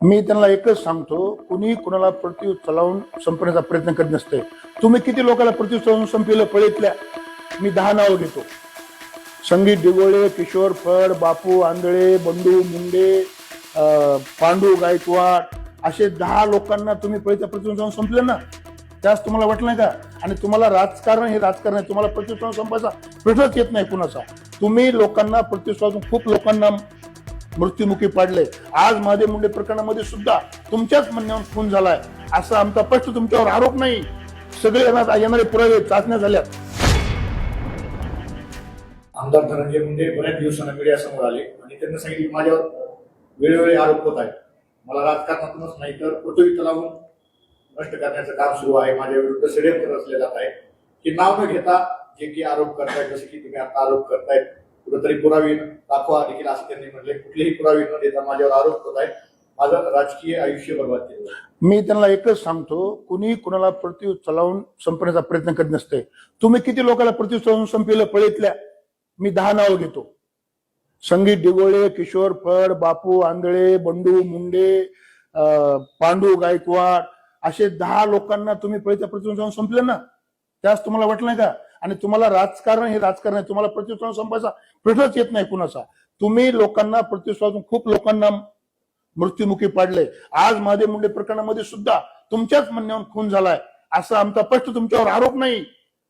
मी त्यांना एकच सांगतो, कुणी कुणाला प्रति चलावून संपण्याचा प्रयत्न करत नसते. तुम्ही किती लोकांना प्रति चलावून संपलेलं पळीतल्या? मी 10 नाव घेतो. संगीत डिगोळे, किशोर फड, बापू आंधळे, बंडू मुंडे, पांडू गायकवाड, असे 10 लोकांना तुम्ही पळीच्या प्रति जाऊन संपले ना. त्यास तुम्हाला वाटलं नाही का? आणि तुम्हाला राजकारण हे राजकारण आहे. तुम्हाला प्रति संपायचा प्रश्नच येत नाही कुणाचा. तुम्ही लोकांना प्रति खूप लोकांना मृत्युमुखी पाडले. आज महादेव मुंडे प्रकरणामध्ये सुद्धा तुमच्याच म्हणण्यावर खून झालाय असा आमचा स्पष्ट तुमच्यावर आरोप नाही. सगळे येणारे पुरावे चाचण्या झाल्यात. आमदार धनंजय मुंडे बऱ्याच दिवसांना मीडिया समोर आले आणि त्यांनी सांगितले की माझ्यावर वेळोवेळी आरोप होत आहेत. मला राजकारणातूनच नाही तर पृथ्वी तलावून नष्ट करण्याचं काम सुरू आहे. माझ्या विरुद्ध षडयंत्र रचले जात आहे की नाव न घेता जे की आरोप करतायत, जसे की तुम्ही आता आरोप करतायत, कुठेतरी पुरावे दाखवा देखील असं त्यांनी म्हटले. कुठलेही पुरावे न देता माझ्यावर आरोप होत आहेत. माझं राजकीय आयुष्य बर्बाद केलं. मी त्यांना एकच सांगतो, कुणी कुणाला प्रति चलावून संपण्याचा प्रयत्न करत नसते. तुम्ही किती लोकांना प्रति चलावून संपलेलं पळीतल्या? मी 10 नाव घेतो. संगीत डिगोळे, किशोर फड, बापू आंधळे, बंडू मुंडे, पांडू गायकवाड, असे 10 लोकांना तुम्ही पळीच्या प्रति जाऊन संपले ना. त्यास तुम्हाला वाटलं नाही का? आणि तुम्हाला राजकारण हे राजकारण आहे. तुम्हाला प्रति संपायचा प्रश्नच येत नाही कुणाचा. तुम्ही लोकांना प्रति खूप लोकांना मृत्युमुखी पाडले. आज महादेव मुंडे प्रकरणामध्ये सुद्धा तुमच्याच म्हणण्यावर खून झालाय असा आमचा स्पष्ट तुमच्यावर आरोप नाही.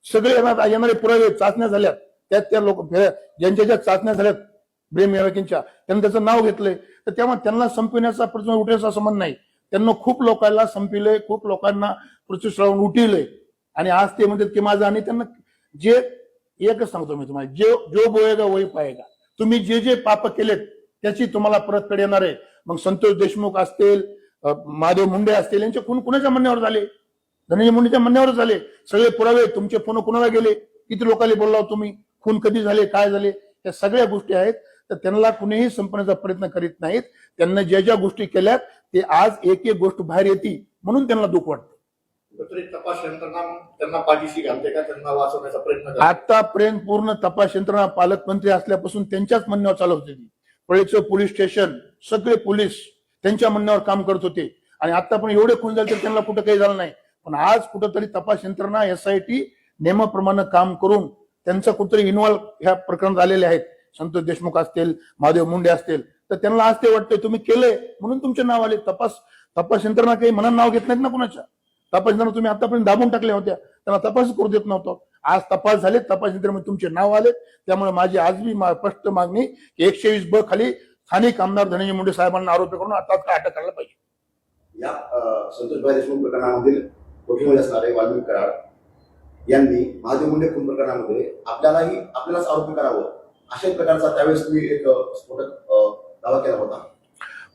सगळे येणारे पुरावे चाचण्या झाल्यात. त्यात त्या लोक ज्यांच्या ज्या चाचण्या झाल्यात ब्रेम यावकींच्या, त्यांनी त्याचं नाव घेतलंय. तर तेव्हा त्यांना संपविण्याचा प्रश्न उठण्याचा संबंध नाही. त्यांना खूप लोकांना संपिले, खूप लोकांना प्रतिष्ठावून उठिले. आणि आज ते म्हणतात की माझं, आणि त्यांना जे एकच सांगतो मी तुम्हाला, जो बोएगा वही पाएगा. तुम्ही जे जे पाप केलेत त्याची तुम्हाला परतफेड येणार आहे. मग संतोष देशमुख असतील, महादेव मुंडे असतील, यांचे खून कुणाच्या म्हणण्यावर झाले? धनंजय मुंडेच्या म्हणण्यावर झाले. सगळे पुरावे तुमचे फोन कुणाला गेले, किती लोकांनी बोलला तुम्ही, खून कधी झाले, काय झाले, या सगळ्या गोष्टी आहेत. तर त्यांना कुणीही संपण्याचा प्रयत्न करीत नाहीत. त्यांना ज्या ज्या गोष्टी केल्यात ते आज एक एक गोष्ट बाहेर येते म्हणून त्यांना दुःख वाटतं. तपास यंत्रणा त्यांना पाठीशी घालते का? त्यांना वाचवण्याचा प्रयत्न? आतापर्यंत पूर्ण तपास यंत्रणा पालकमंत्री असल्यापासून त्यांच्याच म्हणण्यावर चालत होती. पळीचं पोलीस स्टेशन, सगळे पोलीस त्यांच्या म्हणण्यावर काम करत होते. आणि आता पण एवढे खून झाले तर त्यांना कुठं काही झालं नाही. पण आज कुठंतरी तपास यंत्रणा SIT नियमाप्रमाणे काम करून त्यांचं कुठतरी इन्व्हॉल्व ह्या प्रकरणात आलेले आहेत. संतोष देशमुख असतील, महादेव मुंडे असतील, तर त्यांना आज ते वाटतंय तुम्ही केलंय म्हणून तुमचे नाव आले. तपास यंत्रणा काही मनात नाव घेत नाहीत ना कुणाच्या. तपास यंत्रणा तुम्ही आतापर्यंत दाबून टाकल्या होत्या, त्यांना तपास करू देत नव्हतं. आज तपास झाले, तपास यंत्रणेमध्ये तुमचे नाव आले. त्यामुळे माझी आज बी स्पष्ट मागणी की 120 खाली स्थानिक आमदार धनंजय मुंडे साहेबांना आरोपी करून आता अटक करायला पाहिजे. या संतोषभाई देशमुख प्रकरणामधील वकील असणारे वाल्मिक कराड यांनी महादेव मुंडे खून प्रकरणामध्ये आपल्यालाच आरोपी करावं अशा प्रकारचा त्यावेळेस तुम्ही एक स्फोटक दावा केला होता.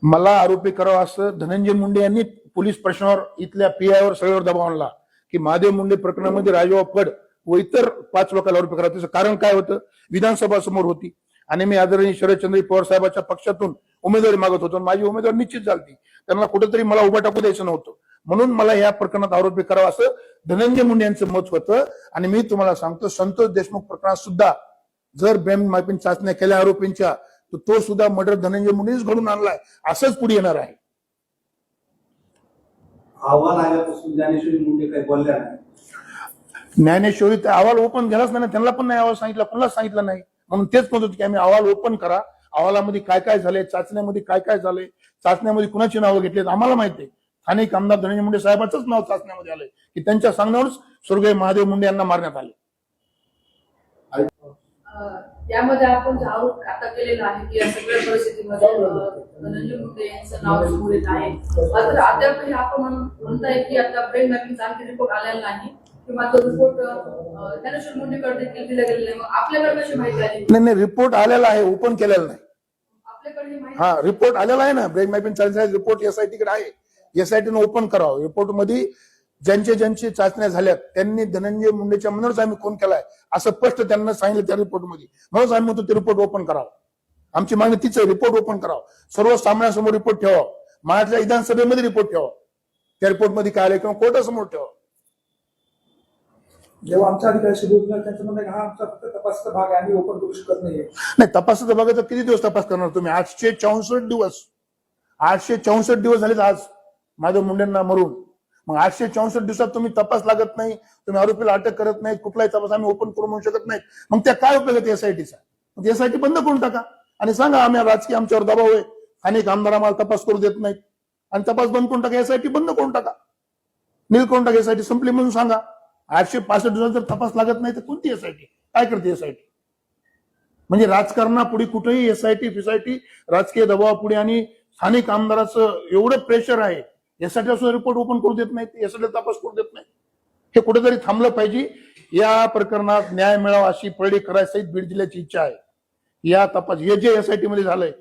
मला आरोपी करावं असं धनंजय मुंडे यांनी पोलीस प्रश्नावर इथल्या PIवर सगळ्यावर दबाव आणला की महादेव मुंडे प्रकरणामध्ये राजू फड व इतर 5 लोकांना आरोपी करावं. त्याचं कारण काय होतं? विधानसभा समोर होती आणि मी आदरणीय शरदचंद्र पवार साहेबांच्या पक्षातून उमेदवारी मागत होतो. माझी उमेदवारी निश्चित झाली. त्यांना कुठेतरी मला उभा टाकू द्यायचं नव्हतं. म्हणून मला या प्रकरणात आरोपी करावा असं धनंजय मुंडे यांचं मत होतं. आणि मी तुम्हाला सांगतो, संतोष देशमुख प्रकरणात सुद्धा जर बेम चाचण्या केल्या आरोपींच्या, तर तो सुद्धा मर्डर धनंजय मुंडेच घडून आणलाय असंच पुढे येणार आहे. अहवाल आल्यापासून ज्ञानेश्वरी मुंडे काही बोलल्या नाही. ज्ञानेश्वरी अहवाल ओपन झालाच नाही, त्यांना पण नाही अहवाल सांगितला, कोणालाच सांगितलं नाही. म्हणून तेच म्हणत होते की आम्ही अहवाल ओपन करा, अहवालामध्ये काय काय झाले, चाचण्यामध्ये काय काय झाले, चाचण्यामध्ये कुणाची नावं घेतली आम्हाला माहिती आहे. स्थानिक आमदार धनंजय मुंडे साहेबांचंच नाव चाचण्यामध्ये आलंय की त्यांच्या सांगण्यावरच स्वर्गीय महादेव मुंडे यांना मारण्यात आले. यामध्ये आपण जो आरोप आता केलेला आहे की या सगळ्या परिस्थितीमध्ये धनंजय मुंडे यांचं नाव समोर येत आहे. मात्र अद्यापही आपण म्हणताय की आता ब्रेन मॅपिंगचा आणखी रिपोर्ट आलेला नाही किंवा तो रिपोर्ट ज्ञानेश्वर मुंडेकडे देखील दिला गेलेला नाही. मग आपल्याकडे कशी माहिती आली? नाही, रिपोर्ट आलेला आहे, ओपन केलेला नाही. आपल्याकडे माहिती? हा, रिपोर्ट आलेला आहे ना. ब्रेन मॅपिंग चाचण्याचा रिपोर्ट SIT कडे आहे. SIT ने ओपन करावं. रिपोर्ट मध्ये ज्यांची चाचण्या झाल्यात त्यांनी धनंजय मुंडेच्या म्हणूनच आम्ही खून केलाय असं स्पष्ट त्यांना सांगितलं त्या रिपोर्टमध्ये. म्हणून आम्ही म्हणतो ते रिपोर्ट ओपन करावं. आमची मागणी तीच आहे, रिपोर्ट ओपन करावं. सर्व सामन्यासमोर रिपोर्ट ठेवा. महाराष्ट्र विधानसभेमध्ये रिपोर्ट ठेवा. त्या रिपोर्टमध्ये काय आलं किंवा कोर्टासमोर ठेवा. जेव्हा आमचा अधिकारी शिकवला त्यांचं म्हणणं हा आमचा फक्त तपासाचा भाग आहे, आम्ही ओपन करू शकत नाहीये. नाही, तपासाचा भागाचा किती दिवस तपास करणार तुम्ही? 864 दिवस. 864 दिवस झालेत आज माधव मुंडेंना मरून. मग 864 दिवसात तुम्ही तपास लागत नाही, तुम्ही आरोपीला अटक करत नाही, कुठलाही तपास आम्ही ओपन करून म्हणू शकत नाही. मग त्या काय उपयोग आहे एसआयटीचा? मग एसआयटी बंद करून टाका आणि सांगा आम्ही राजकीय आमच्यावर दबाव आहे, अनेक आमदार आम्हाला तपास करू देत नाहीत, आणि तपास बंद करून टाका, एसआयटी बंद करून टाका, नील करून टाका, एसआयटी संपली म्हणून सांगा. 865 दिवसात जर तपास लागत नाही तर कोणती एसआयटी? काय करते एसआयटी? म्हणजे राजकारणापुढे कुठेही एसआयटी फिसआयटी राजकीय दबावापुढे आणि स्थानिक आमदाराचं एवढं प्रेशर आहे, एसआयटी सुद्धा रिपोर्ट ओपन करू देत नाहीत, एसआयटी तपास करू देत नाहीत. हे कुठेतरी थांबलं पाहिजे. या प्रकरणात न्याय मिळावा अशी परळी करायसहित बीड जिल्ह्याची इच्छा आहे. या तपास हे जे एसआयटी मध्ये झालंय